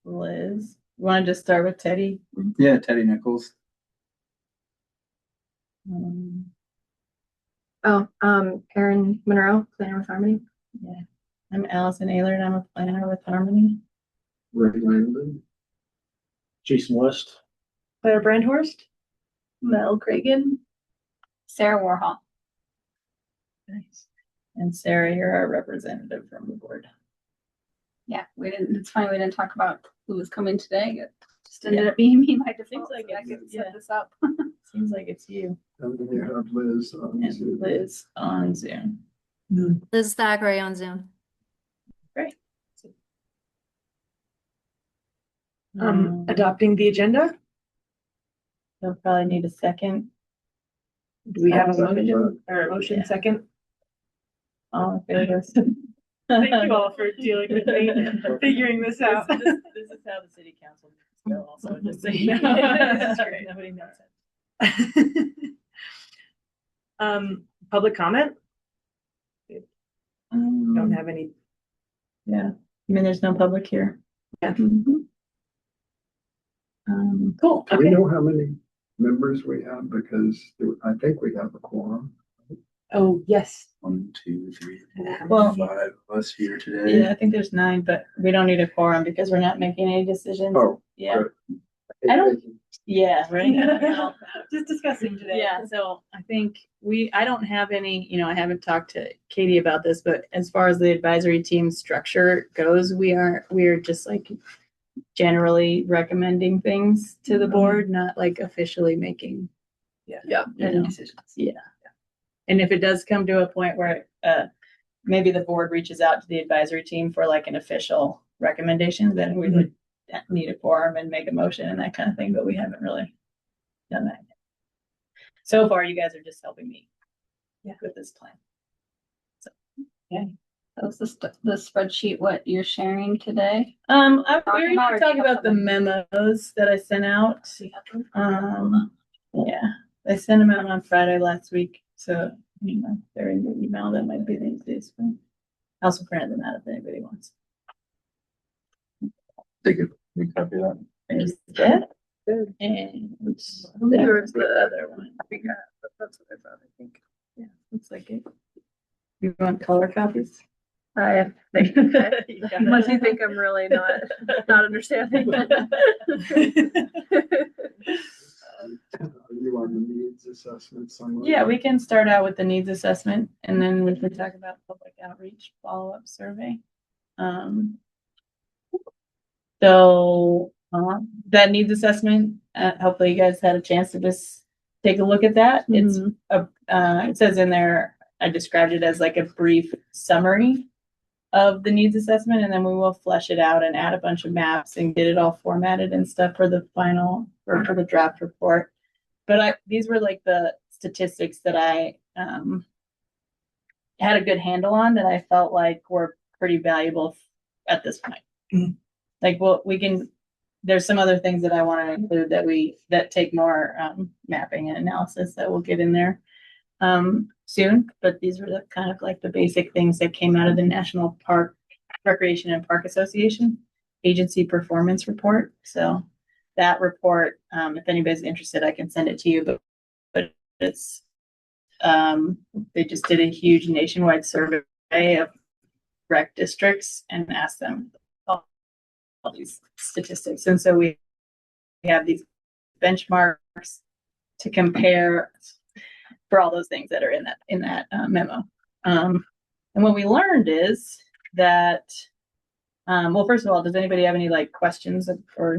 Liz, you want to just start with Teddy? Yeah, Teddy Nichols. Erin Monroe, planner with Harmony. Yeah, I'm Allison Ehlert. I'm a planner with Harmony. Ray Langman. Jason West. Claire Brandhorst. Mel Cragen. Sarah Warhol. Nice. And Sarah, you're our representative from the board. Yeah, we didn't. It's funny we didn't talk about who was coming today. It just ended up being me by default. Seems like So I it's- could yeah. set this up. Seems like it's you And then you have Liz. and Liz on Zoom. Liz Thackeray on Zoom. Great. Adopting the agenda. You'll probably need a second. Do we have a Second, motion or a motion Yeah. second? All in favor? Thank you all for dealing with me, figuring this out. This is how the city council meetings go also, just so you know. That's great. Nobody knows it. Public comment? Don't Um, have any. Yeah, I mean, there's no public here. Yeah. Cool. Do we Okay. know how many members we have? Because I think we have a quorum. Oh, yes. 1, 2, 3, 4, Well- 5 of us here today. Yeah, I think there's 9, but we don't need a quorum because we're not making any decisions. Oh, Yeah, good. I don't- yeah, right. Just discussing today. Yeah, so I think I don't have any, I haven't talked to Katie about this, but as far as the advisory team structure goes, we are just like generally recommending things to the board, not like officially making. Yeah. Any decisions. Yeah. And if it does come to a point where, maybe the board reaches out to the advisory team for like an official recommendation, then we would need a quorum and make a motion and that kind of thing, but we haven't really done that yet. So far, you guys are just helping me with this plan. So, yeah. That was the spreadsheet. What you're sharing today? We were Talking about or talking do you about have the memos that I sent out. Yeah, I sent them out on Friday last week, so, they're in the email. That might be the easiest one. I also printed them out if anybody wants. Take a big copy of that. There's that. And there's the other one. That's what I thought, I think. Yeah, looks like it. You want color copies? I think, unless you think I'm really not understanding. Are you on the needs assessment somewhere? Yeah, we can start out with the needs assessment and then we can talk about public outreach follow-up survey. That needs assessment, hopefully you guys had a chance to just take a look at that. It's it says in there, I described it as like a brief summary of the needs assessment, and then we will flesh it out and add a bunch of maps and get it all formatted and stuff for the final or for the draft report. But these were like the statistics that I had a good handle on that I felt like were pretty valuable at this point. Like, well, there's some other things that I want to include that take more mapping and analysis that we'll get in there soon, but these were the kind of like the basic things that came out of the National Park Recreation and Park Association agency performance report. So that report, if anybody's interested, I can send it to you, but it's they just did a huge nationwide survey of rec districts and asked them all these statistics, and so we have these benchmarks to compare for all those things that are in that memo. And what we learned is that, well, first of all, does anybody have any like questions or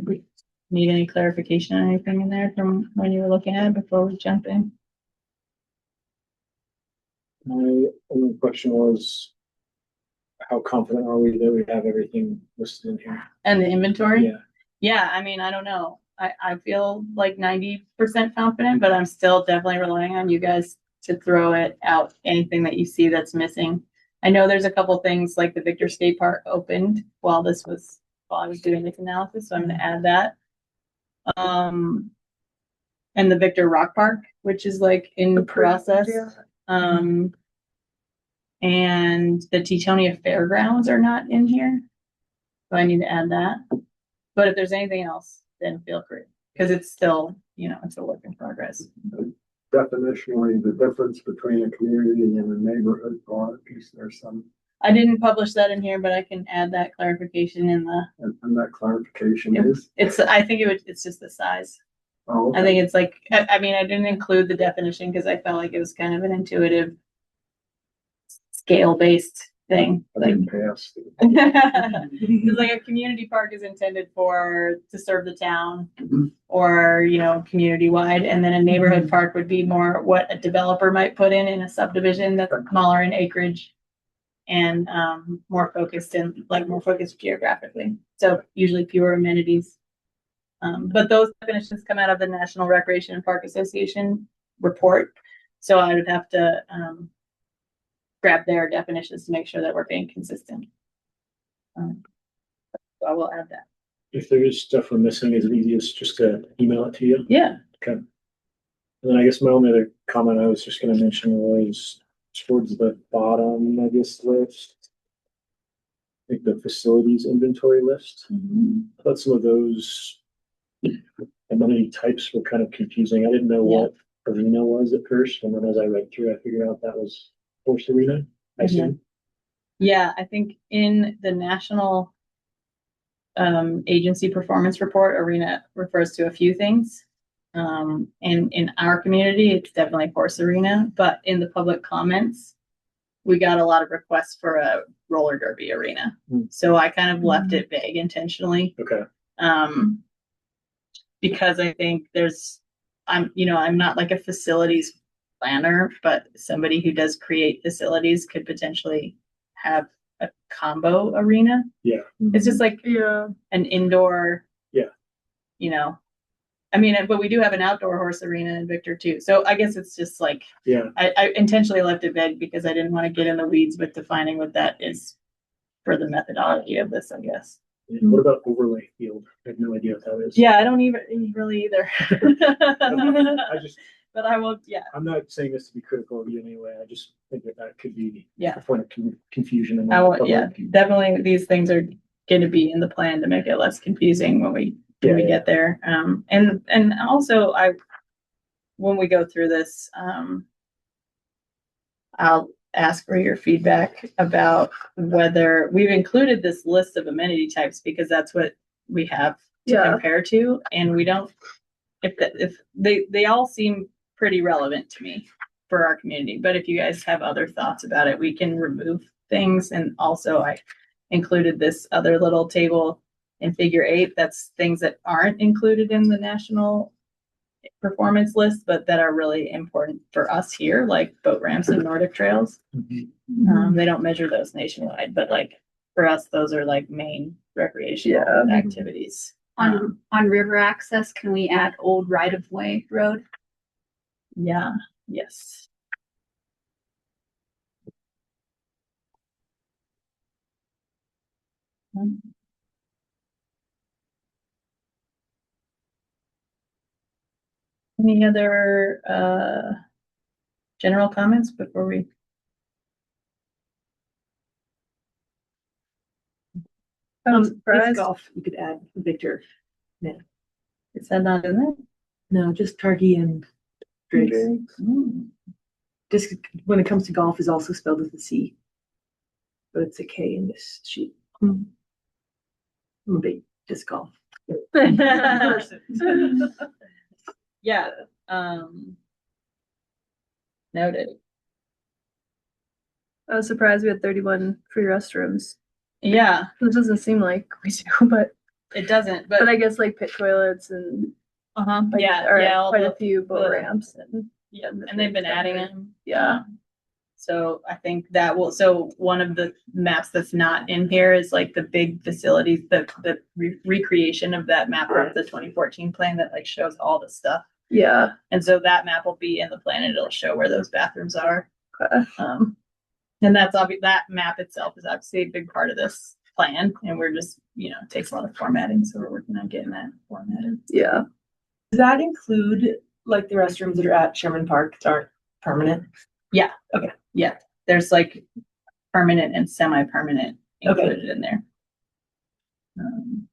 need any clarification on anything in there from when you were looking at it before we jump in? My only question was, how confident are we that we have everything listed in here? And the inventory? Yeah. Yeah, I mean, I don't know. I feel like 90% confident, but I'm still definitely relying on you guys to throw it out, anything that you see that's missing. I know there's a couple things like the Victor Skate Park opened while I was doing this analysis, so I'm gonna add that. And the Victor Rock Park, which is like in process. And the Teetonia Fairgrounds are not in here. So I need to add that. But if there's anything else, then feel free, because it's still, it's a work in progress. Definitionally, the difference between a community and a neighborhood park, is there some, I didn't publish that in here, but I can add that clarification in the, and that clarification is? I think it's just the size. Oh, I think it's like, I mean, I didn't include the definition because I felt like it was kind of an intuitive scale-based thing. I Like, didn't pass. it's like a community park is intended to serve the town or, community wide. And then a neighborhood park would be more what a developer might put in a subdivision that's smaller in acreage and more focused geographically. So usually fewer amenities. But those definitions come out of the National Recreation and Park Association report. So I would have to grab their definitions to make sure that we're being consistent. So I will add that. If there is stuff we're missing, is it easiest just to email it to you? Yeah. Okay. And then I guess my only other comment I was just gonna mention was towards the bottom of this list. I think the facilities inventory list. I thought some of those amenity types were kind of confusing. I didn't know what arena was at first, and then as I read through, I figured out that was horse arena, I assume. Yeah, I think in the national agency performance report, arena refers to a few things. And in our community, it's definitely horse arena, but in the public comments, we got a lot of requests for a roller derby arena. So I kind of left it vague intentionally. Okay. Because I think I'm not like a facilities planner, but somebody who does create facilities could potentially have a combo arena. Yeah. It's just like an indoor. Yeah. But we do have an outdoor horse arena in Victor too. So I guess it's just like, Yeah. I intentionally left it vague because I didn't want to get in the weeds with defining what that is for the methodology of this, I guess. What about overlay field? I have no idea what that is. Yeah, I don't even really either. I just, But I will, I'm not saying this to be critical of you in any way. I just think that could be Yeah. a point of confusion. In the I will, public. definitely these things are going to be in the plan to make it less confusing when we get there. And also when we go through this, I'll ask for your feedback about whether we've included this list of amenity types because that's what we have to compare to. And we don't, if they all seem pretty relevant to me for our community, but if you guys have other thoughts about it, we can remove things. And also I included this other little table in figure 8. That's things that aren't included in the national performance list, but that are really important for us here, like boat ramps and Nordic trails. They don't measure those nationwide, but like for us, those are like main recreational activities. On river access, can we add old right-of-way road? Yeah. Yes. Any other general comments before we? Surprised. Golf, you could add Victor. Is that not in there? No, just Targhee and Driggs. Mm. Just when it comes to golf is also spelled with a C. But it's a K in this sheet. I'm a big disc golf. Yeah. Noted. I was surprised we had 31 free restrooms. Yeah, It doesn't seem like we do, but it doesn't, but I guess like pit toilets and all all a few boat ramps and and they've been adding them. Yeah. So I think that so one of the maps that's not in here is like the big facilities, the recreation of that map of the 2014 plan that like shows all the stuff. Yeah. And so that map will be in the plan and it'll show where those bathrooms are. Okay. And that's obvious. That map itself is obviously a big part of this plan, and we're just, it takes a lot of formatting, so we're working on getting that formatted. Yeah. Does that include like the restrooms that are at Sherman Park that aren't permanent? Yeah. Okay. Yeah. There's like permanent and semi-permanent included in there.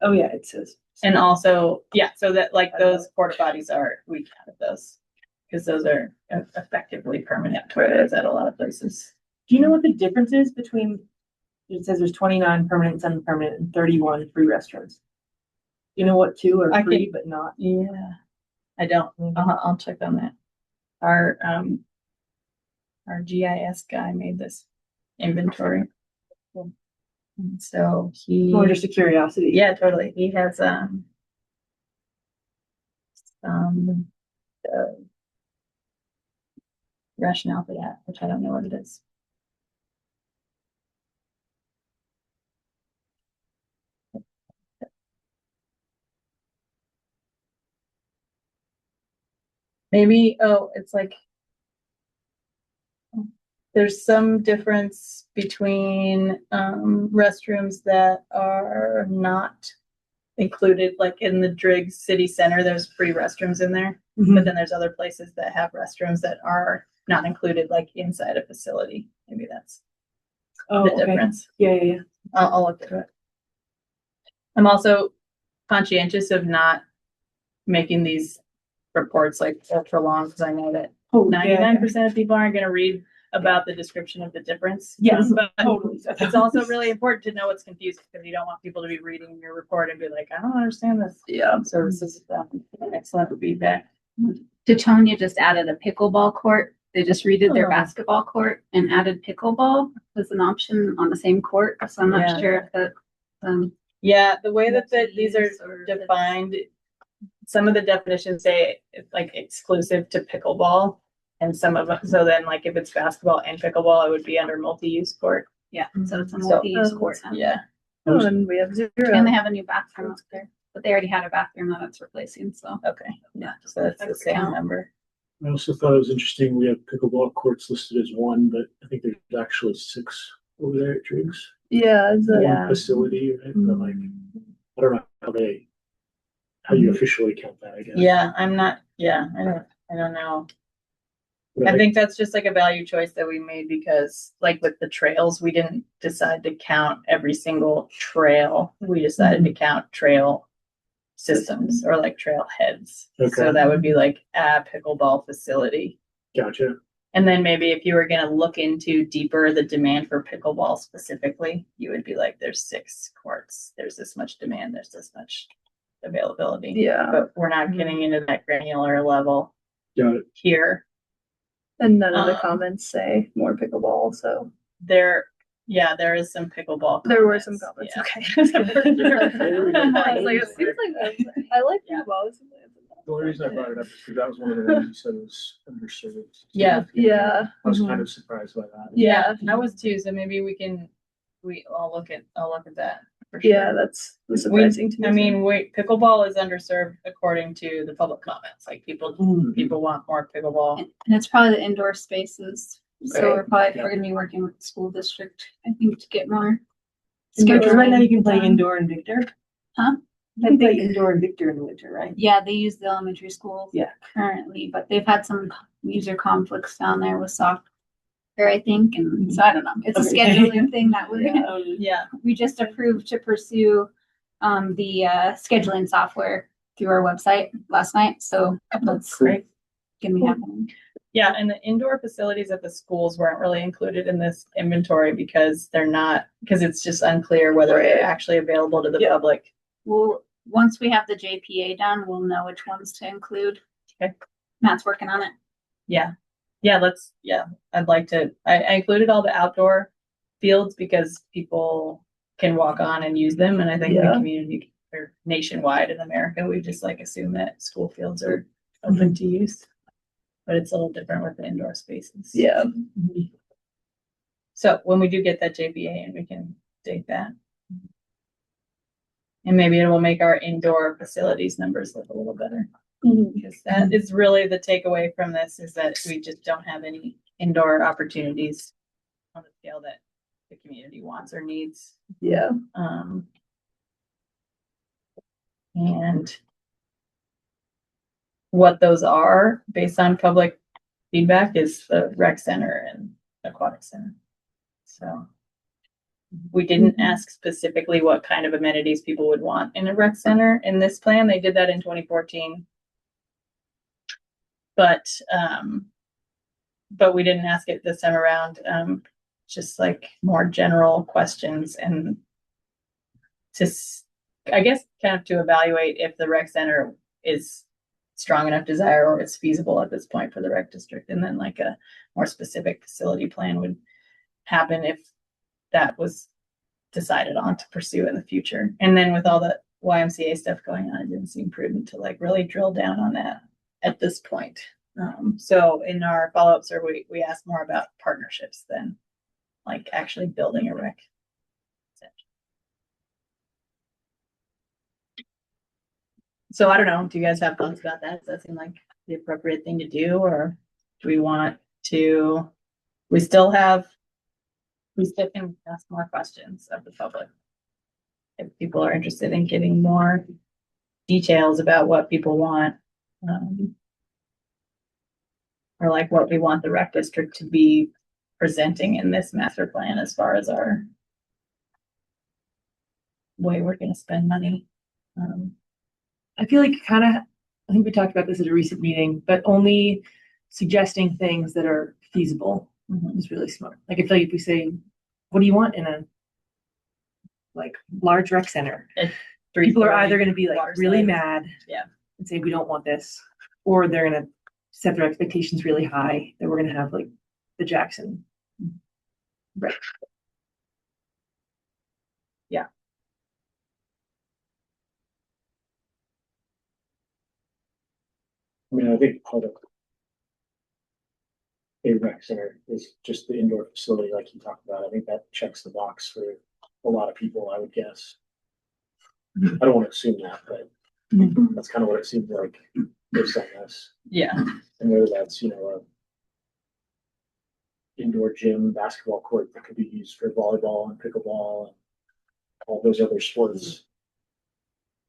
Oh, yeah, it says. And also, yeah, so that like those porta potties we counted those. Cause those are effectively permanent toilets at a lot of places. Do you know what the difference is between, it says there's 29 permanent and semi-permanent and 31 free restrooms? You know what, two are I free can- but not? Yeah, I don't, I'll check on that. Our GIS guy made this inventory. And so Or just a curiosity? yeah, totally. He has, some rationale for that, which I don't know what it is. Maybe, oh, it's like there's some difference between restrooms that are not included, like in the Driggs City Center, there's free restrooms in there. Mhm. But then there's other places that have restrooms that are not included, like inside a facility. Maybe that's Oh, the okay. difference. Yeah. I'll look into it. I'm also conscientious of not making these reports like ultra long, because I know that Oh, yeah. 99% of people aren't going to read about the description of the difference. Yes, But totally. it's also really important to know what's confusing, because you don't want people to be reading your report and be like, I don't understand this. Yeah. So this is excellent feedback. Tetonia just added a pickleball court. They just redid their Oh. basketball court and added pickleball as an option on the same court. So I'm not Yeah. sure if that, Yeah, the way that these are multi-use or if it's- defined, some of the definitions say it's like exclusive to pickleball. And some of them, so then like if it's basketball and pickleball, it would be under multi-use court. Yeah, so it's a So- multi-use court now. Yeah. Oh, and we have 0. And they have a new bathroom up there, but they already had a bathroom that it's replacing, so. Okay. Yeah. So that's the same Count. number. I also thought it was interesting, we have pickleball courts listed as one, but I think there's actually 6 over there at Driggs. Yeah, it's a, Yeah. One facility, right? But like, I don't know how you officially count that, I guess. Yeah, I'm not, yeah, I don't know. But I think that's just like a value choice that we made because like with the trails, we didn't decide to count every single trail. We decided to count trail systems or like trail heads. Okay. So that would be like a pickleball facility. Gotcha. And then maybe if you were gonna look into deeper the demand for pickleball specifically, you would be like, there's 6 courts, there's this much demand, there's this much availability. yeah, But we're not getting into that granular level Got it. here. and none of the Um, comments say more pickleball, so There is some pickleball. there were some comments, comments, yeah. okay. There we go. I was like, it seems like, I like Yeah. pickleball. It seems like it's a- The only reason I brought it up is because that was one of the ones you said was underserved. Yeah. Yeah. I was kind of surprised by that. Yeah, I was too, so maybe I'll look at that for sure. Yeah, that's surprising to me. I mean, pickleball is underserved according to the public comments, like people want more pickleball. And it's probably the indoor spaces. So Right. we're gonna be working with the school district, I think, to get more. Because right now you can play done. indoor and Victor. Huh? You can play indoor and Victor in the winter, right? Yeah, they use the elementary school. Yeah. Currently, but they've had some user conflicts down there with software, I think, and so I don't know. It's a Okay. scheduling thing that we're gonna, Yeah, we just approved to pursue the scheduling software through our website last night, so that's great. gonna be happening. Yeah, and the indoor facilities at the schools weren't really included in this inventory because it's just unclear whether they're actually available to the public. Well, once we have the JPA done, we'll know which ones to include. Okay. Matt's working on it. Yeah. I'd like to, I included all the outdoor fields because people can walk on and use them. And I think the Yeah. community or nationwide in America, we just like assume that school fields are open to use. But it's a little different with the indoor spaces. Yeah. So when we do get that JPA and we can date that. And maybe it will make our indoor facilities numbers look a little better. Because that is really the takeaway from this is that we just don't have any indoor opportunities on the scale that the community wants or needs. Yeah. And what those are based on public feedback is the rec center and aquatic center. So We didn't ask specifically what kind of amenities people would want in a rec center in this plan. They did that in 2014. But we didn't ask it this time around. Just like more general questions and I guess kind of to evaluate if the rec center is strong enough desire or it's feasible at this point for the rec district. And then like a more specific facility plan would happen if that was decided on to pursue in the future. And then with all the YMCA stuff going on, it didn't seem prudent to like really drill down on that at this point. So in our follow-up survey, we asked more about partnerships than like actually building a rec. So I don't know. Do you guys have thoughts about that? Does that seem like the appropriate thing to do, or do we want to? We still can ask more questions of the public if people are interested in getting more details about what people want, or like what we want the rec district to be presenting in this master plan as far as our way we're going to spend money. I feel like I think we talked about this at a recent meeting, but only suggesting things that are feasible is really smart. Like I feel like if we say, what do you want in a like large rec center? People are either going to be like really mad and say, we don't want this, or they're going to set their expectations really high that we're going to have like the Jackson. Right. Yeah. I mean, I think part of a rec center is just the indoor facility, like you talked about. I think that checks the box for a lot of people, I would guess. I don't want to assume that, but that's kind of what it seems like based on this. Yeah. And whether that's, a indoor gym, basketball court that could be used for volleyball and pickleball and all those other sports.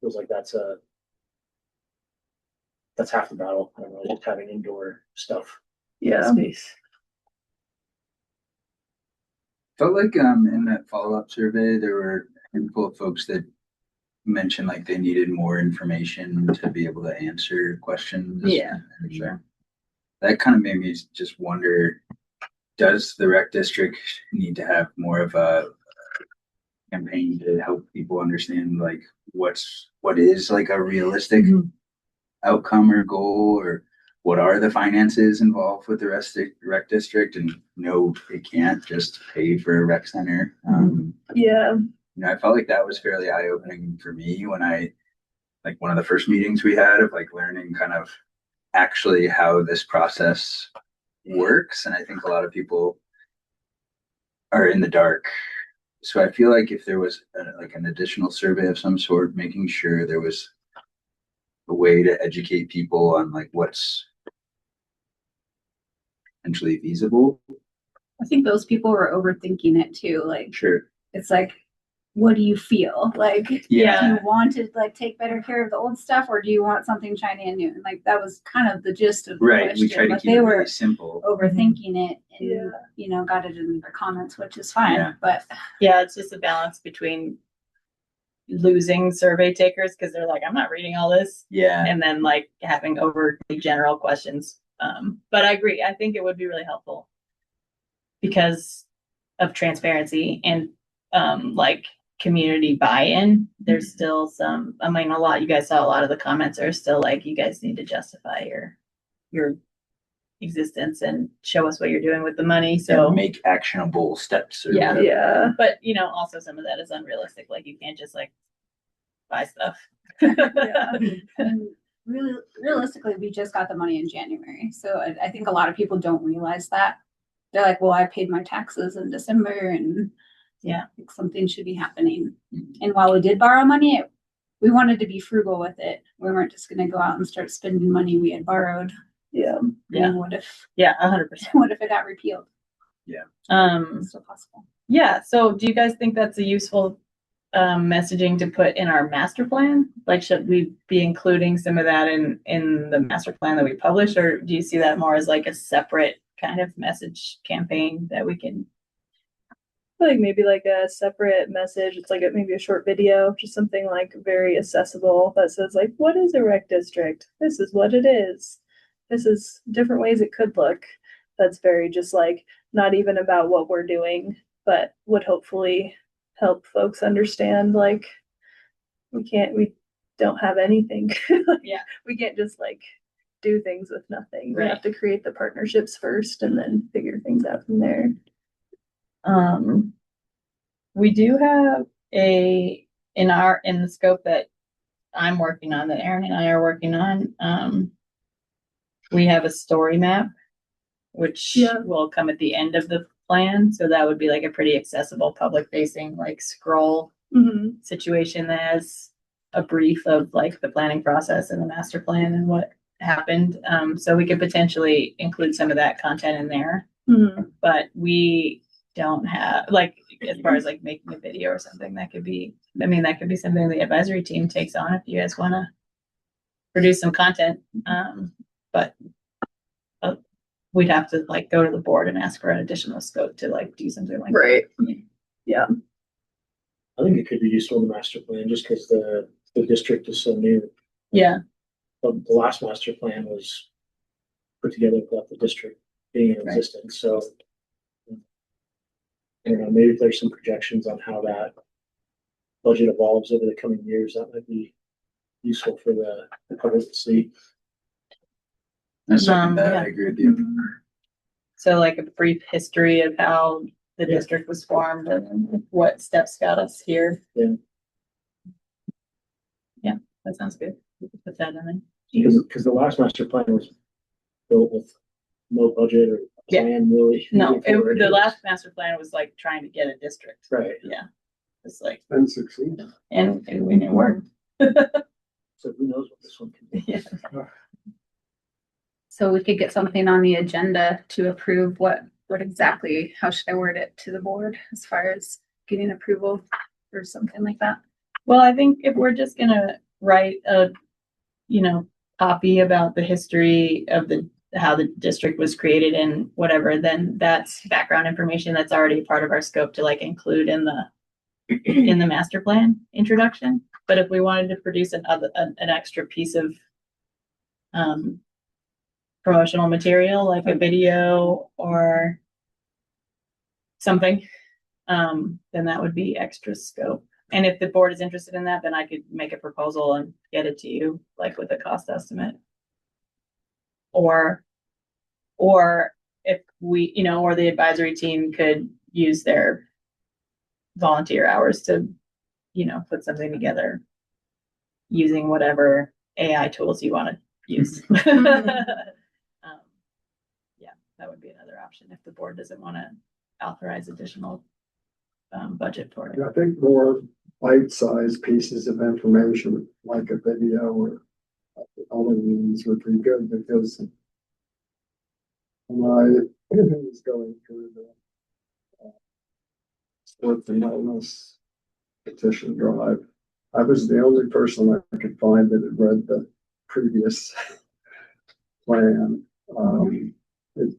Feels like that's half the battle. I don't know, just having indoor stuff. Yeah. Space. Felt like in that follow-up survey, there were a handful of folks that mentioned like they needed more information to be able to answer questions. Yeah, and for sure. That kind of made me just wonder, does the rec district need to have more of a campaign to help people understand like what is like a realistic outcome or goal, or what are the finances involved with the rec district? And no, it can't just pay for a rec center. I felt like that was fairly eye-opening for me when like one of the first meetings we had of like learning kind of actually how this process works. And I think a lot of people are in the dark. So I feel like if there was like an additional survey of some sort, making sure there was a way to educate people on like what's potentially feasible. I think those people were overthinking it too. Like, Sure. It's like, what do you feel? Like, do you want to like take better care of the old stuff, or do you want something shiny and new? And like that was kind of the gist of the question. We tried to but keep they it were really simple. overthinking it and got it in their comments, which is fine. Yeah. But it's just a balance between losing survey takers because they're like, I'm not reading all this. Yeah. And then like having overly general questions. But I agree. I think it would be really helpful because of transparency and like community buy-in. There's still some, you guys saw a lot of the comments are still like, you guys need to justify your existence and show us what you're doing with the money. So make actionable steps. But also some of that is unrealistic. Like you can't just like buy stuff. And really, realistically, we just got the money in January. So I think a lot of people don't realize that. They're like, well, I paid my taxes in December and I think something should be happening. And while we did borrow money, we wanted to be frugal with it. We weren't just going to go out and start spending money we had borrowed. What if? 100%. What if it got repealed? It's still possible. So do you guys think that's a useful messaging to put in our master plan? Like, should we be including some of that in the master plan that we publish, or do you see that more as like a separate kind of message campaign that we can feel like maybe like a separate message. It's like maybe a short video, just something like very accessible that says like, what is a rec district? This is what it is. This is different ways it could look. That's very just like not even about what we're doing, but would hopefully help folks understand like we don't have anything. Yeah. We can't just like do things with nothing. We Right. have to create the partnerships first and then figure things out from there. We do have in the scope that I'm working on, that Aaron and I are working on, we have a story map, which Yeah. will come at the end of the plan. So that would be like a pretty accessible, public facing, like scroll Mm-hmm. situation that has a brief of like the planning process and the master plan and what happened. So we could potentially include some of that content in there, Mm-hmm. but we don't have like, as far as like making a video or something, that could be something the advisory team takes on if you guys want to produce some content. But we'd have to like go to the board and ask for an additional scope to like do something like Right. that. Yeah. I think it could be useful in the master plan just because the district is so new. Yeah. But the last master plan was put together without the district being in Right. existence, so. I don't know, maybe if there's some projections on how that budget evolves over the coming years, that might be useful for the public to see. I second that. yeah. I agree with you. So like a brief history of how the Yeah. district was formed and what steps got us here. Yeah. Yeah, that sounds good. We could put that in there. Because the last master plan was built with no budget or Yeah. plan really. No, moving forward. the last master plan was like trying to get a district. Right, Yeah. It's like, And succeed. and we didn't work. so who knows what this one can be. Yeah. So we could get something on the agenda to approve what exactly, how should I word it to the board as far as getting approval or something like that? Well, I think if we're just gonna write a, copy about the history of how the district was created and whatever, then that's background information that's already part of our scope to like include in the master plan introduction. But if we wanted to produce an extra piece of promotional material, like a video or something, then that would be extra scope. And if the board is interested in that, then I could make a proposal and get it to you, like with a cost estimate. Or if we, or the advisory team could use their volunteer hours to, put something together using whatever AI tools you want to use. Yeah, that would be another option if the board doesn't want to authorize additional budget for it. I think more bite-sized pieces of information, like a video or other means would be good because when I was going through the sports and wellness petition drive, I was the only person I could find that had read the previous plan. It's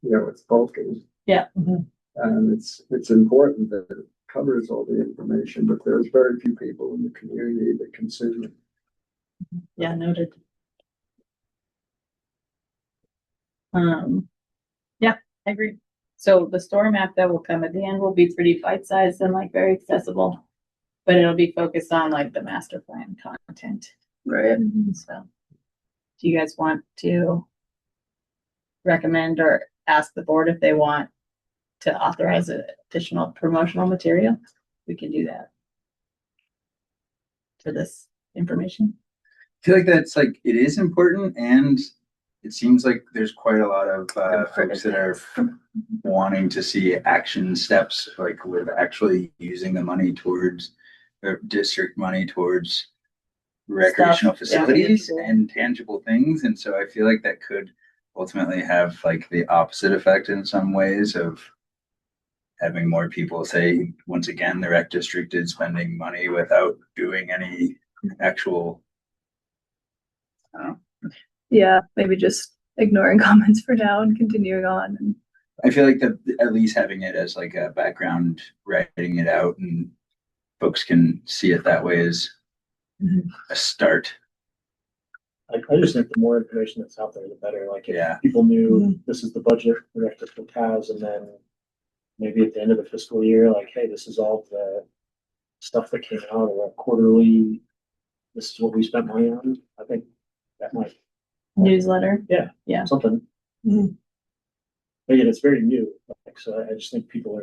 it's bulky. Yeah. And it's important that it covers all the information, but there's very few people in the community that consume it. Yeah, noted. Yeah, I agree. So the story map that will come at the end will be pretty bite-sized and like very accessible, but it'll be focused on like the master plan content. Right. So do you guys want to recommend or ask the board if they want to authorize additional promotional material? We can do that for this information. I feel like that's like, it is important, and it seems like there's quite a lot of folks that are wanting to see action steps, like with actually using the money towards, or district money towards recreational facilities and tangible things. And so I feel like that could ultimately have like the opposite effect in some ways of having more people say, once again, the rec district is spending money without doing any actual, Yeah, maybe just ignoring comments for now and continuing on. And I feel like at least having it as like a background, writing it out and folks can see it that way is a start. I just think the more information that's out there, the better. Like if Yeah. people knew this is the budget the rec district has, and then maybe at the end of the fiscal year, like, hey, this is all the stuff that came out, or quarterly, this is what we spent money on. I think that might Newsletter. something. Mhm. But yet it's very new. Like, so I just think people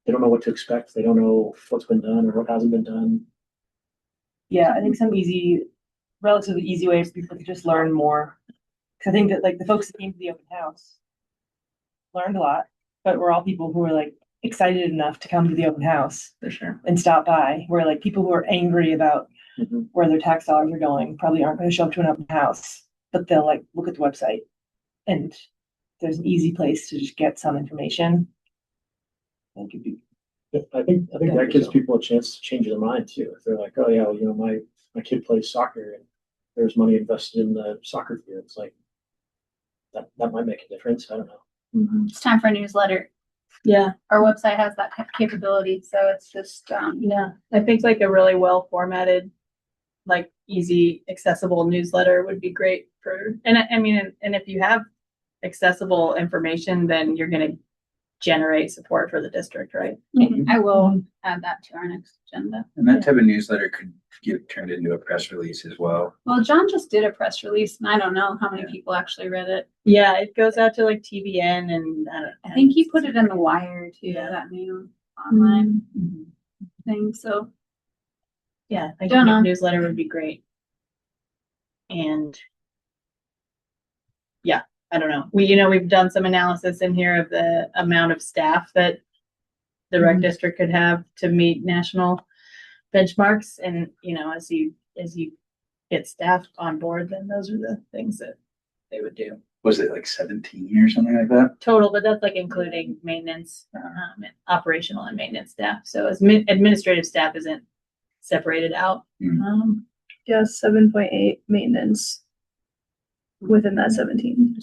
they don't know what to expect. They don't know what's been done or what hasn't been done. Yeah, I think some relatively easy way for people to just learn more. Cause I think that like the folks that came to the open house learned a lot, but we're all people who are like excited enough to come to the open house For sure. and stop by. Where like people who are angry about Mhm. where their tax dollars are going probably aren't going to show up to an open house, but they'll like look at the website, and there's an easy place to just get some information. It could be I think that gives people a chance to change their mind too. If they're like, oh yeah, well, you know, my kid plays soccer and there's money invested in the soccer field. It's like that might make a difference. I don't know. It's time for a newsletter. Yeah. Our website has that capability, so it's just, Yeah. I think like a really well formatted, like easy, accessible newsletter would be great for, and I mean, and if you have accessible information, then you're going to generate support for the district, right? I will add that to our next agenda. And that type of newsletter could get turned into a press release as well. Well, John just did a press release, and I don't know how many people actually read it. Yeah, it goes out to like TVN and I think he put it in the Wire too, Yeah. that new online thing. So Yeah, I think Don't a know. newsletter would be great. And yeah, I don't know. We've done some analysis in here of the amount of staff that the rec district could have to meet national benchmarks. And, as you get staff on board, then those are the things that they would do. Was it like 17 or something like that? Total, but that's like including maintenance, operational and maintenance staff. So as administrative staff isn't separated out. Yeah, 7.8 maintenance within that 17.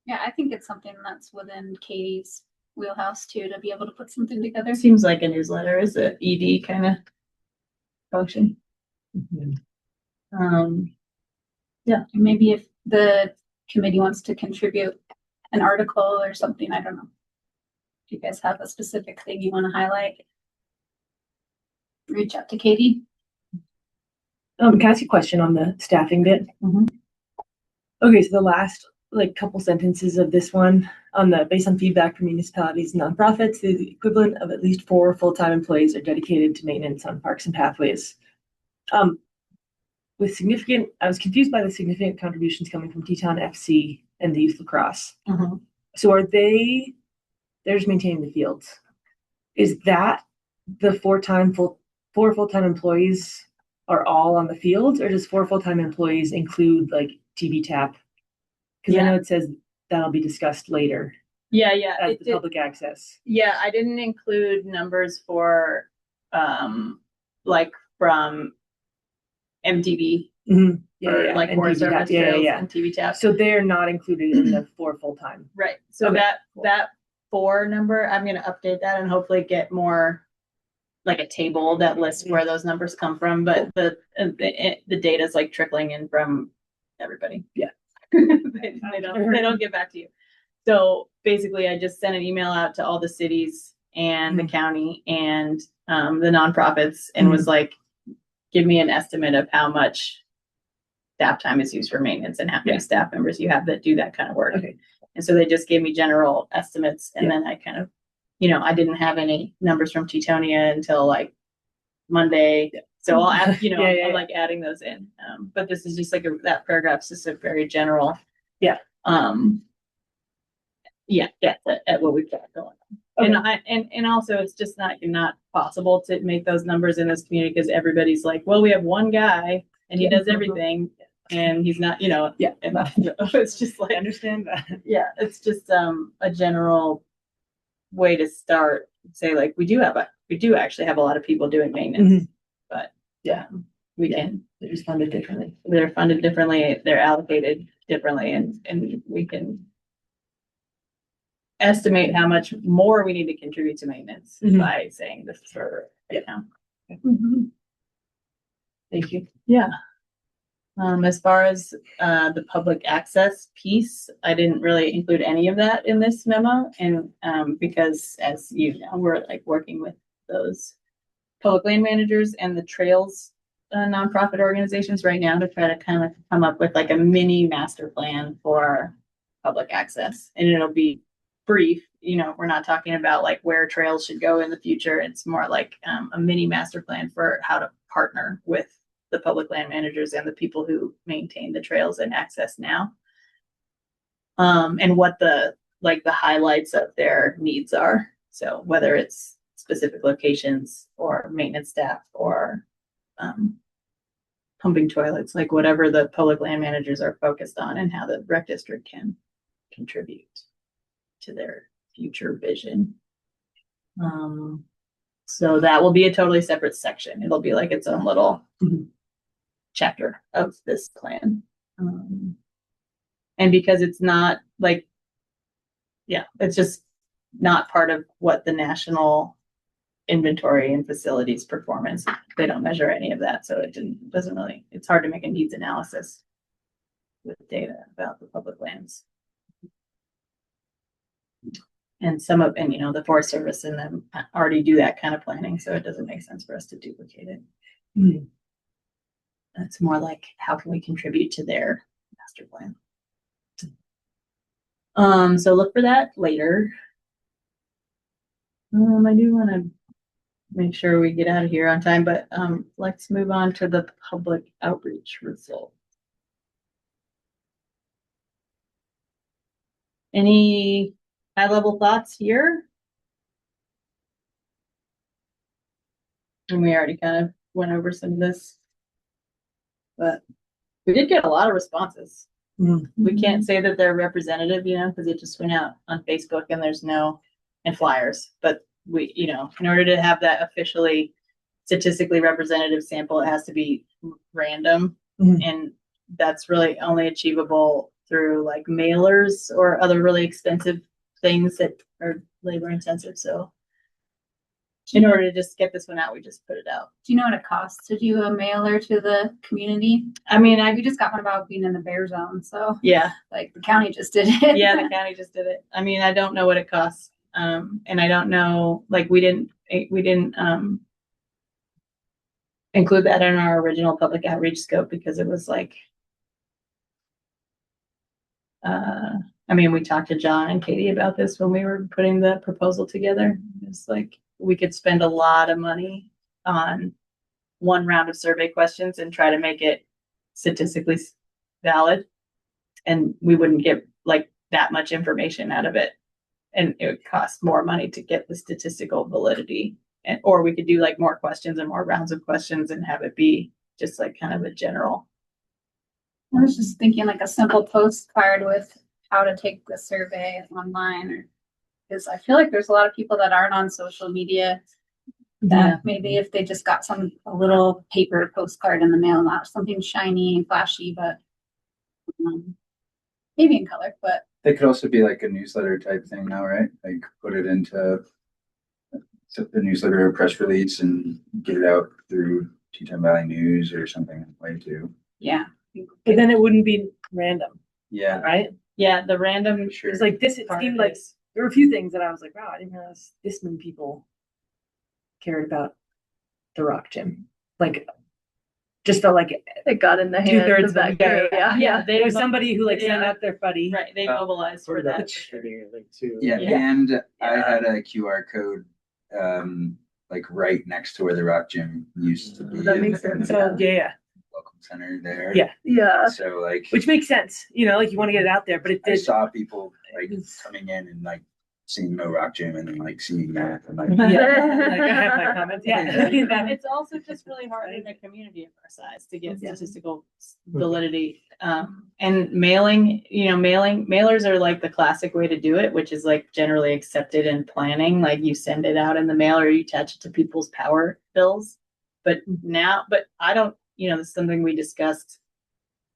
yeah, I think it's something that's within Katie's wheelhouse too, to be able to put something together. Seems like a newsletter is a ED kind of function. And maybe if the committee wants to contribute an article or something, I don't know. If you guys have a specific thing you want to highlight, reach out to Katie. Can I ask you a question on the staffing bit? Okay, so the last like couple sentences of this one based on feedback from municipalities and nonprofits, the equivalent of at least 4 full-time employees are dedicated to maintenance on parks and pathways. I was confused by the significant contributions coming from Teton FC and the youth lacrosse. So are they're just maintaining the fields? Is that the 4 full-time employees are all on the fields, or does 4 full-time employees include like TV tap? Because I know it says that'll be discussed later. Yeah. As the public access. Yeah, I didn't include numbers for like from MTV or like Forest Service Trails and TV tap. So they're not included in the 4 full-time. Right. So Okay, that 4 number, I'm gonna update that and hopefully get more like a table that lists where those numbers come from. But the data is like trickling in from everybody. Yeah. they don't get back to you. So basically I just sent an email out to all the cities and the county and the nonprofits and was like, give me an estimate of how much staff time is used for maintenance and how many staff members you have that do that kind of work. Okay. And so they just gave me general estimates. And then I kind of, I didn't have any numbers from Teutonia until like Monday. So I'll add, I'm like adding those in. But this is just like that paragraph's just a very general. At what we've got going on. Okay. And also it's just not possible to make those numbers in this community because everybody's like, well, we have one guy and he does everything and he's not, and it's just like, I understand that. Yeah, it's just a general way to start. Say like we do actually have a lot of people doing maintenance, but we Yeah. can, They're just funded differently. they're funded differently, they're allocated differently, and we can estimate how much more we need to contribute to maintenance Mhm. by saying this is for right now. Thank you. Yeah. As far as the public access piece, I didn't really include any of that in this memo, and because as you know, we're like working with those public land managers and the trails nonprofit organizations right now to try to kind of come up with like a mini master plan for public access, and it'll be brief. You know, we're not talking about like where trails should go in the future. It's more like a mini master plan for how to partner with the public land managers and the people who maintain the trails and access now. And what the highlights of their needs are. So whether it's specific locations or maintenance staff or pumping toilets, like whatever the public land managers are focused on, and how the rec district can contribute to their future vision. So that will be a totally separate section. It'll be like its own little chapter of this plan. And because it's not like, yeah, it's just not part of what the national inventory and facilities performance. They don't measure any of that. So doesn't really, it's hard to make a needs analysis with data about the public lands. And you know, the Forest Service and them already do that kind of planning. So it doesn't make sense for us to duplicate it. That's more like, how can we contribute to their master plan? So look for that later. I do want to make sure we get out of here on time, but let's move on to the public outreach result. Any high-level thoughts here? And we already kind of went over some of this, but we did get a lot of responses. We can't say that they're representative, you know, because it just went out on Facebook and and flyers. But we, you know, in order to have that officially statistically representative sample, it has to be random. And that's really only achievable through like mailers or other really expensive things that are labor intensive. So in order to just get this one out, we just put it out. Do you know what it costs to do a mailer to the community? I mean, We just got one about being in the bear zone, so yeah, like the county just did it. yeah, the county just did it. I mean, I don't know what it costs. And I don't know, like we didn't include that in our original public outreach scope because it was like, I mean, we talked to John and Katie about this when we were putting the proposal together. It's like, we could spend a lot of money on one round of survey questions and try to make it statistically valid. And we wouldn't get like that much information out of it. And it would cost more money to get the statistical validity. Or we could do like more questions and more rounds of questions and have it be just like kind of a general. I was just thinking like a simple postcard with how to take the survey online, because I feel like there's a lot of people that aren't on social media that maybe if they just got a little paper postcard in the mail, not something shiny and flashy, but maybe in color, but They could also be like a newsletter type thing now, right? Like put it into the newsletter or press release and get it out through Teton Valley News or something way too. yeah. But then it wouldn't be random, Yeah, right? Yeah, the random sure. It's like this, it part seemed of like this. there were a few things that I was like, wow, I didn't realize this many people cared about the rock gym. Like, just felt like It got in the hands two-thirds of of that the group. Yeah. Yeah, there was somebody who like sent Yeah. out their buddy. Right, they mobilized for that. Distributing, I think, too. Yeah, Yeah. and I had a QR code like right next to where the rock gym used to be. That makes in the sense. So yeah, Welcome center there. Yeah. Yeah. So like, which makes sense. You know, like you want to get it out there, but it I did. saw people like coming in and like seeing no rock gym and then like seeing that and like Yeah, like I have my comments. Yeah, It's also just really hard in a community of our size to get statistical validity. And mailing, mailers are like the classic way to do it, which is like generally accepted in planning. Like you send it out in the mail or you attach it to people's power bills. But you know, this is something we discussed.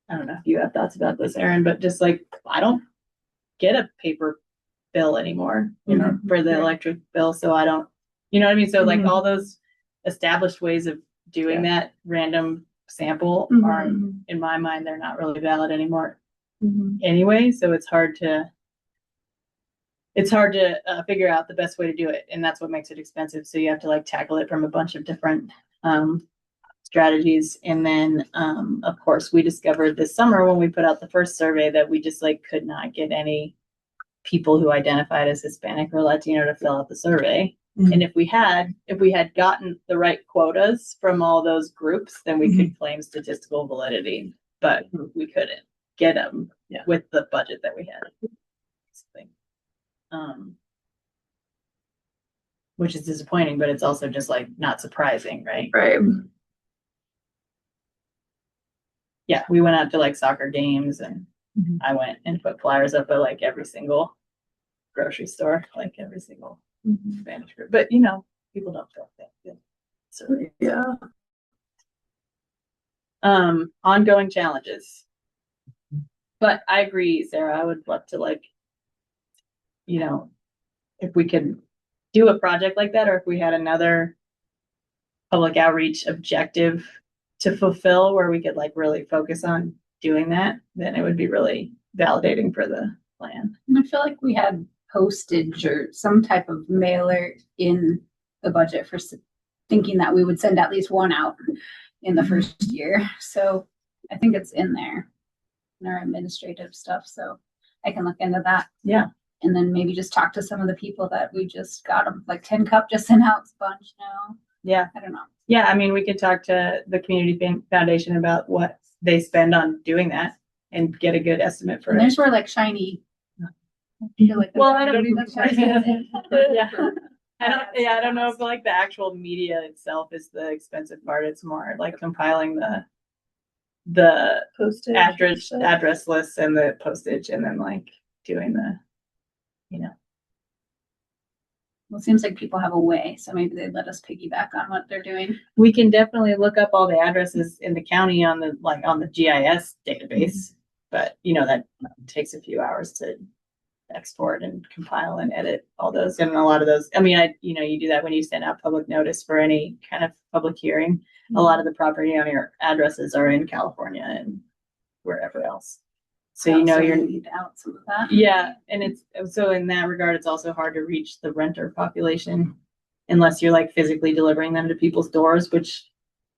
I don't know if you have thoughts about this, Erin, but just like, I don't get a paper bill anymore, you know, for the electric bill. So I don't, you know what I mean? So like all those established ways of doing that random sample are, in my mind, they're not really valid anymore anyway. So it's hard to figure out the best way to do it. And that's what makes it expensive. So you have to like tackle it from a bunch of different strategies. And then, of course, we discovered this summer when we put out the first survey that we just like could not get any people who identified as Hispanic or Latino to fill out the survey. And if we had gotten the right quotas from all those groups, then we could claim statistical validity, but we couldn't get them with the budget that we had. Which is disappointing, but it's also just like not surprising, right? Right. Yeah, we went out to like soccer games, and I went and put flyers up at like every single grocery store, like every single Spanish group. But you know, people don't feel that good. So Yeah. Ongoing challenges. But I agree, Sarah. I would love to like, you know, if we could do a project like that, or if we had another public outreach objective to fulfill where we could like really focus on doing that, then it would be really validating for the plan. I feel like we had postage or some type of mailer in the budget for thinking that we would send at least one out in the first year. So I think it's in there in our administrative stuff. So I can look into that. Yeah. And then maybe just talk to some of the people that we just got them, like 10 Cup just sent out sponge now. Yeah. I don't know. Yeah. I mean, we could talk to the community foundation about what they spend on doing that and get a good estimate for And it. there's where like shiny. I feel like Well, I don't yeah. I don't know if like the actual media itself is the expensive part. It's more like compiling the Postage. address lists and the postage, and then like doing the, you know. Well, it seems like people have a way, so maybe they let us piggyback on what they're doing. We can definitely look up all the addresses in the county on the GIS database, but you know, that takes a few hours to export and compile and edit all those. And a lot of those, I mean, you do that when you send out public notice for any kind of public hearing. A lot of the property on your addresses are in California and wherever else. So you know, you're need out some of that. Yeah, and it's so in that regard, it's also hard to reach the renter population unless you're like physically delivering them to people's doors, which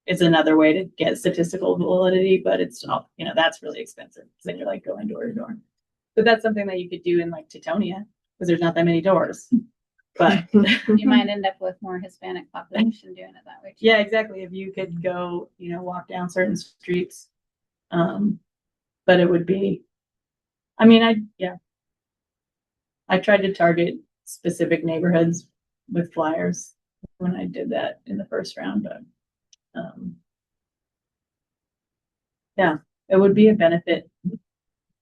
is another way to get statistical validity, but it's not, you know, that's really expensive. So then you're like going door to door. But that's something that you could do in like Teutonia because there's not that many doors. But You might end up with more Hispanic population doing it that way too. yeah, exactly. If you could go, you know, walk down certain streets. But it would be, I mean, I tried to target specific neighborhoods with flyers when I did that in the first round, but yeah, it would be a benefit.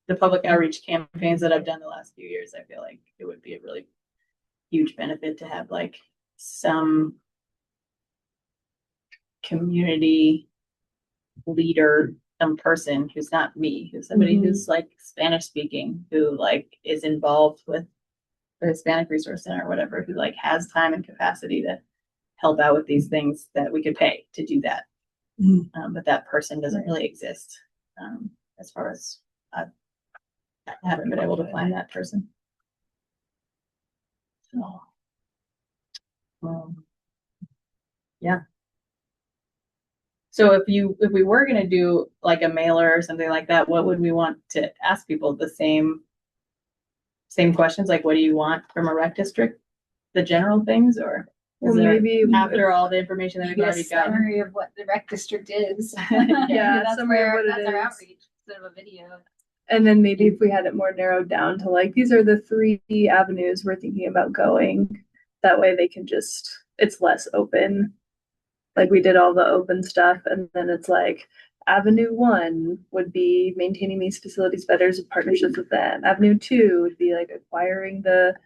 The public outreach campaigns that I've done the last few years, I feel like it would be a really huge benefit to have like some community leader, some person who's not me, who's somebody who's like Spanish speaking, who like is involved with the Hispanic Resource Center or whatever, who like has time and capacity to help out with these things that we could pay to do that. But that person doesn't really exist as far as I haven't been able to find that person. So, yeah. So if we were going to do like a mailer or something like that, what would we want to ask people? The same questions, like what do you want from a rec district? The general things, or maybe after all the information that we've already got? Summary of what the rec district is. Yeah, that's summary of where what it that's our is. outreach instead of a video. And then maybe if we had it more narrowed down to like, these are the 3 avenues we're thinking about going. That way they can just, it's less open. Like we did all the open stuff, and then it's like Avenue 1 would be maintaining these facilities better as partnerships with them. Avenue 2 would be like acquiring the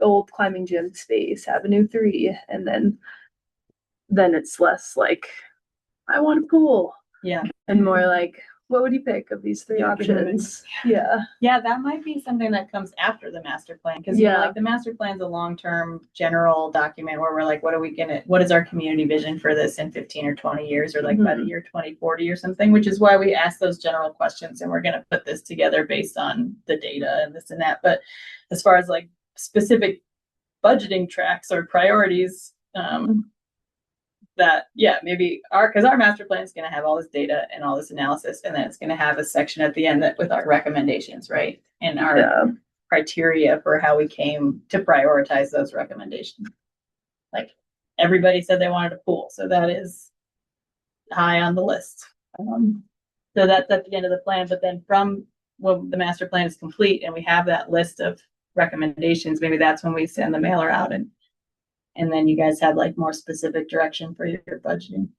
old climbing gym space. Avenue 3, and then it's less like, I want a pool. Yeah. and more like, what would you pick of these three Yeah, give them a- options? Yeah. Yeah, that might be something that comes after the master plan, because you know, Yeah. like the master plan's a long-term general document where we're like, what is our community vision for this in 15 or 20 years, or like by the year 2040 or something, which is why we ask those general questions, and we're gonna put this together based on the data and this and that. But as far as like specific budgeting tracks or priorities, that maybe because our master plan is going to have all this data and all this analysis, and then it's going to have a section at the end that with our recommendations, right, and our criteria for how we came to prioritize those recommendations. Like everybody said they wanted a pool, so that is high on the list. So that's at the end of the plan. But then from when the master plan is complete and we have that list of recommendations, maybe that's when we send the mailer out, and then you guys have like more specific direction for your budgeting.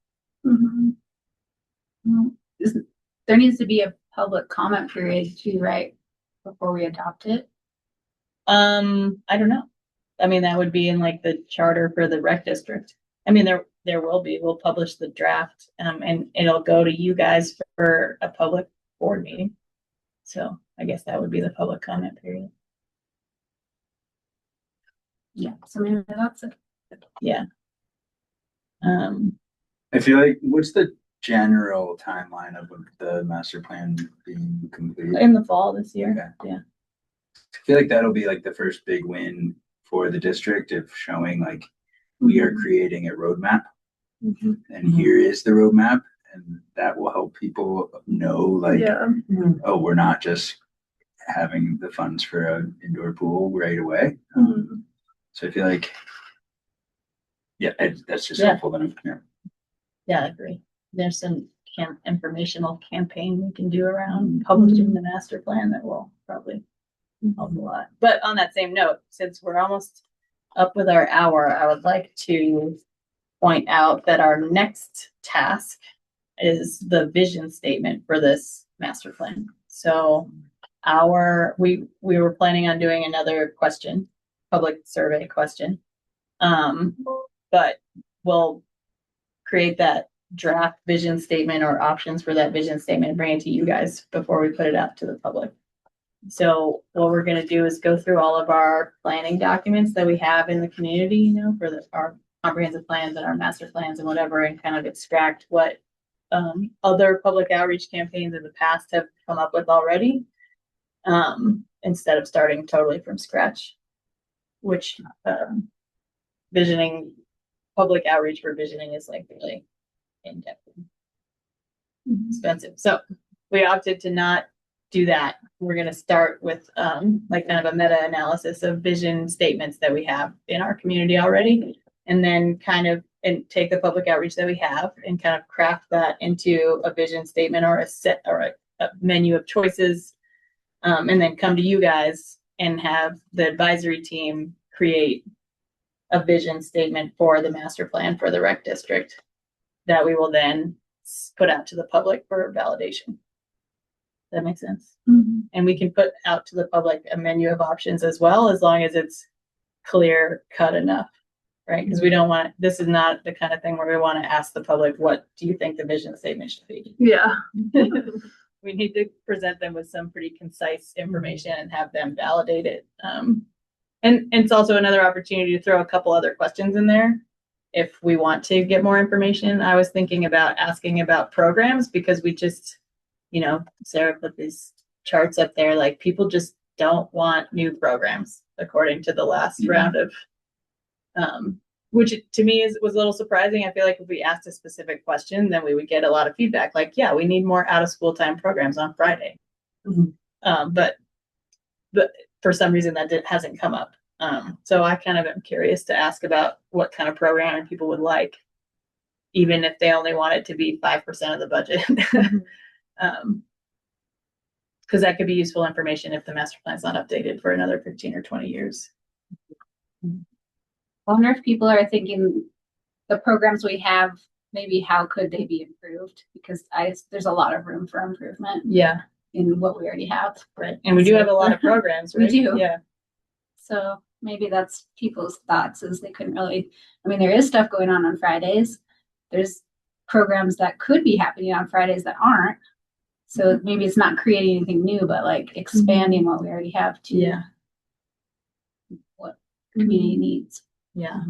There needs to be a public comment period too, right? Before we adopt it. I don't know. I mean, that would be in like the charter for the rec district. I mean, there will be. We'll publish the draft, and it'll go to you guys for a public board meeting. So I guess that would be the public comment period. Yeah, so maybe that's it. Yeah. I feel like, what's the general timeline of the master plan being complete? In the fall this year. Okay. Yeah. I feel like that'll be like the first big win for the district of showing like we are creating a roadmap, and here is the roadmap, and that will help people know like, oh, we're not just having the funds for an indoor pool right away. So I feel like, that's just helpful. Then, Yeah, I agree. There's some informational campaign we can do around publishing the master plan that will probably help a lot. But on that same note, since we're almost up with our hour, I would like to point out that our next task is the vision statement for this master plan. So we were planning on doing another public survey question. But we'll create that draft vision statement or options for that vision statement and bring it to you guys before we put it out to the public. So what we're going to do is go through all of our planning documents that we have in the community, you know, for our comprehensive plans and our master plans and whatever, and kind of extract what other public outreach campaigns in the past have come up with already, instead of starting totally from scratch, which public outreach for visioning is like really in-depth and expensive. So we opted to not do that. We're going to start with like kind of a meta analysis of vision statements that we have in our community already, and then kind of take the public outreach that we have and kind of craft that into a vision statement or a set or a menu of choices, and then come to you guys and have the advisory team create a vision statement for the master plan for the rec district that we will then put out to the public for validation. That makes sense. And we can put out to the public a menu of options as well, as long as it's clear cut enough, right? Because we don't want, this is not the kind of thing where we want to ask the public, what do you think the vision statement should be? Yeah. We need to present them with some pretty concise information and have them validate it. And it's also another opportunity to throw a couple other questions in there if we want to get more information. I was thinking about asking about programs, because we just, you know, Sarah put these charts up there, like people just don't want new programs according to the last round of, which to me was a little surprising. I feel like if we asked a specific question, then we would get a lot of feedback. Like, yeah, we need more out of school time programs on Friday. But for some reason that hasn't come up. So I kind of am curious to ask about what kind of programming people would like, even if they only want it to be 5% of the budget. Because that could be useful information if the master plan is not updated for another 15 or 20 years. I wonder if people are thinking the programs we have, maybe how could they be improved? Because there's a lot of room for improvement. Yeah. In what we already have. Right. And we do have a lot of programs, right? We do. Yeah. So maybe that's people's thoughts, is they couldn't really, I mean, there is stuff going on Fridays. There's programs that could be happening on Fridays that aren't. So maybe it's not creating anything new, but like expanding what we already have to Yeah. what community needs. Yeah.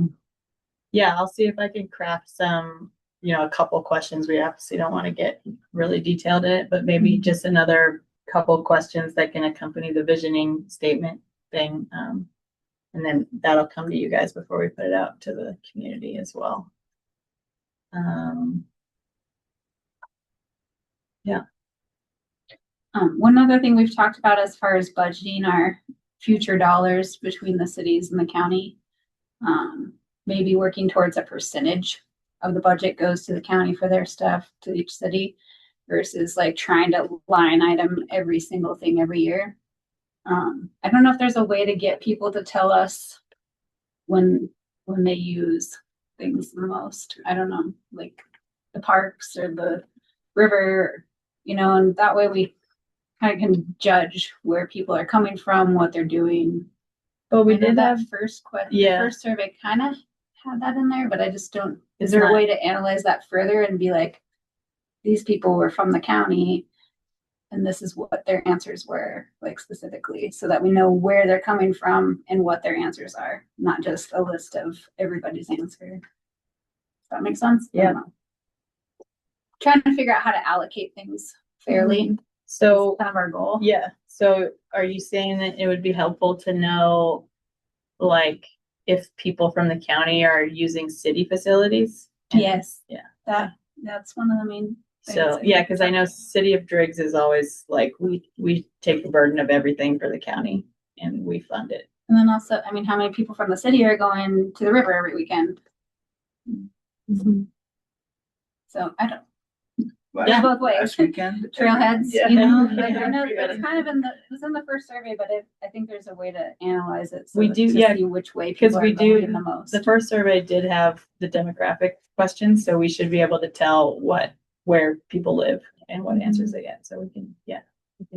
Yeah, I'll see if I can craft some, a couple questions. We obviously don't want to get really detailed in it, but maybe just another couple questions that can accompany the visioning statement thing. And then that'll come to you guys before we put it out to the community as well. Yeah. One other thing we've talked about as far as budgeting our future dollars between the cities and the county, maybe working towards a percentage of the budget goes to the county for their stuff to each city versus like trying to line item every single thing every year. I don't know if there's a way to get people to tell us when they use things the most. I don't know, like the parks or the river, and that way we kind of can judge where people are coming from, what they're doing. But we I know did that have, first question, yeah. the first survey kind of had that in there, but I just don't. Is It's there a not- way to analyze that further and be like, these people were from the county, and this is what their answers were, like specifically, so that we know where they're coming from and what their answers are, not just a list of everybody's answer. Does that make sense? I Yeah. don't know. Trying to figure out how to allocate things fairly. So, Is kind of our goal. yeah. So are you saying that it would be helpful to know, like, if people from the county are using city facilities? Yes. Yeah. That's one of the main things. So, yeah, because I know City of Driggs is always like, we take the burden of everything for the county and we fund it. And then also, I mean, how many people from the city are going to the river every weekend? So I don't. Last- Both ways. Last weekend. Trailheads, Yeah. like I know it's kind of it was in the first survey, but I think there's a way to analyze it. So We do, to yeah, see which way because people are we going do, the most. the first survey did have the demographic questions, so we should be able to tell where people live and what answers they get. So we can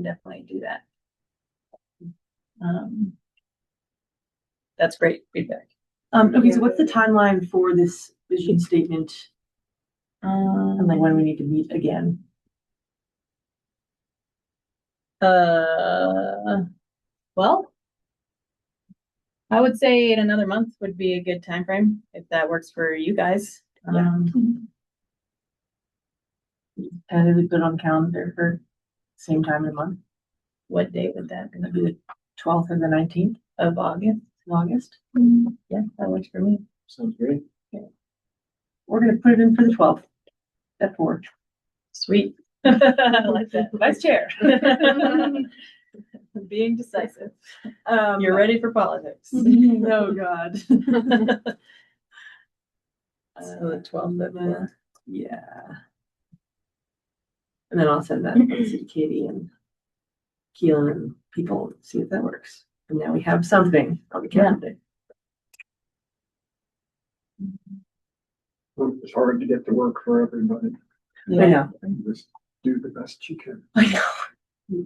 definitely do that. That's great feedback. Okay, so what's the timeline for this vision statement? And like when we need to meet again? Well, I would say in another month would be a good time frame if that works for you guys. Tentatively put on calendar for same time of the month. What date would that be? That'd be the 12th and the 19th Of August? of August. Yeah, that works for me. Sounds great. We're gonna put it in for the 12th at 4. Sweet. I like that. Vice Chair. Being decisive. You're ready for politics. Oh, God. So the 12th of Yeah. And then I'll send that to Katie and Keelan and people, see if that works. And now we have something on the calendar. It's hard to get to work for everybody. I know. And just do the best you can. I know.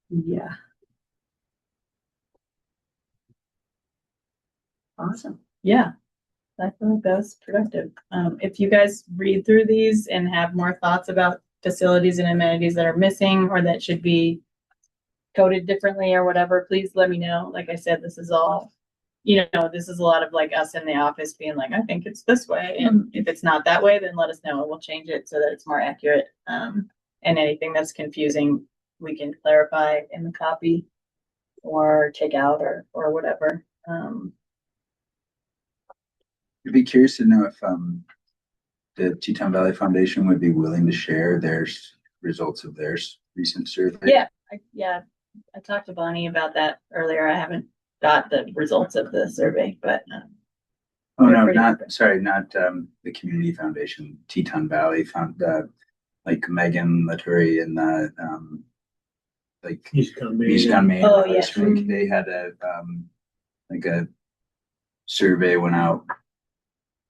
Yeah. Awesome. Yeah, I feel like that was productive. If you guys read through these and have more thoughts about facilities and amenities that are missing or that should be coded differently or whatever, please let me know. Like I said, this is all, this is a lot of like us in the office being like, I think it's this way. And if it's not that way, then let us know and we'll change it so that it's more accurate. And anything that's confusing, we can clarify in the copy or take out or whatever. I'd be curious to know if the Teton Valley Foundation would be willing to share their results of their recent survey. Yeah, I talked to Bonnie about that earlier. I haven't got the results of the survey, but Oh, they're no, pretty not, open. sorry, not the Community Foundation, Teton Valley found, like Megan Latourie and like He's come Beach Gun Maine. Oh, yeah. They had like a survey went out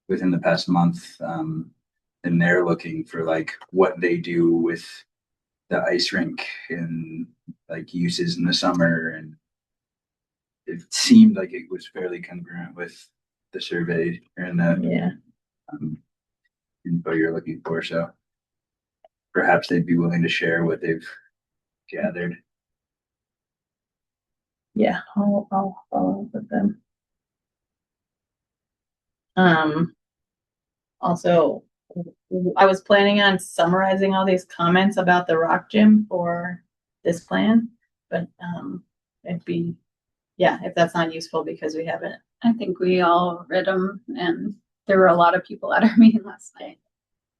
within the past month, and they're looking for like what they do with the ice rink and like uses in the summer, and it seemed like it was fairly congruent with the survey and the Yeah. and info you're looking for, so perhaps they'd be willing to share what they've gathered. Yeah, I'll follow up with them. Also, I was planning on summarizing all these comments about the rock gym for this plan, but it'd be, yeah, if that's not useful because we haven't. I think we all read them, and there were a lot of people at our meeting last night.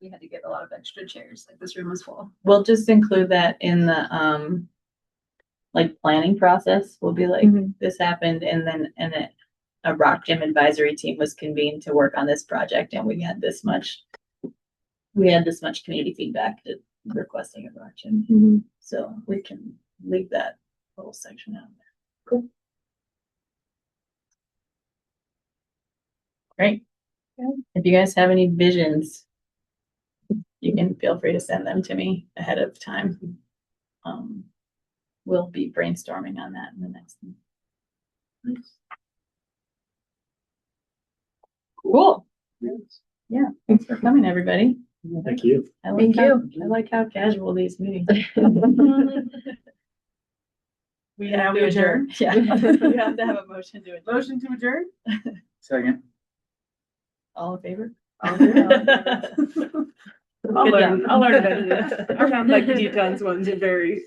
We had to get a lot of extra chairs, like this room was full. We'll just include that in the like planning process. We'll be like, this happened, and then a rock gym advisory team was convened to work on this project, and we had this much community feedback to requesting a rock gym. So we can leave that little section out there. Cool. Great. If you guys have any visions, you can feel free to send them to me ahead of time. We'll be brainstorming on that in the next one. Cool. Yeah, thanks for coming, everybody. Thank you. I like Thank how, you. I like how casual these meetings. We Now have we to adjourn. adjourn. Yeah, we have to have a motion to adjourn. Motion to adjourn? Second. All in favor? I'll Good learn job. better. Our non-like Utahns ones are very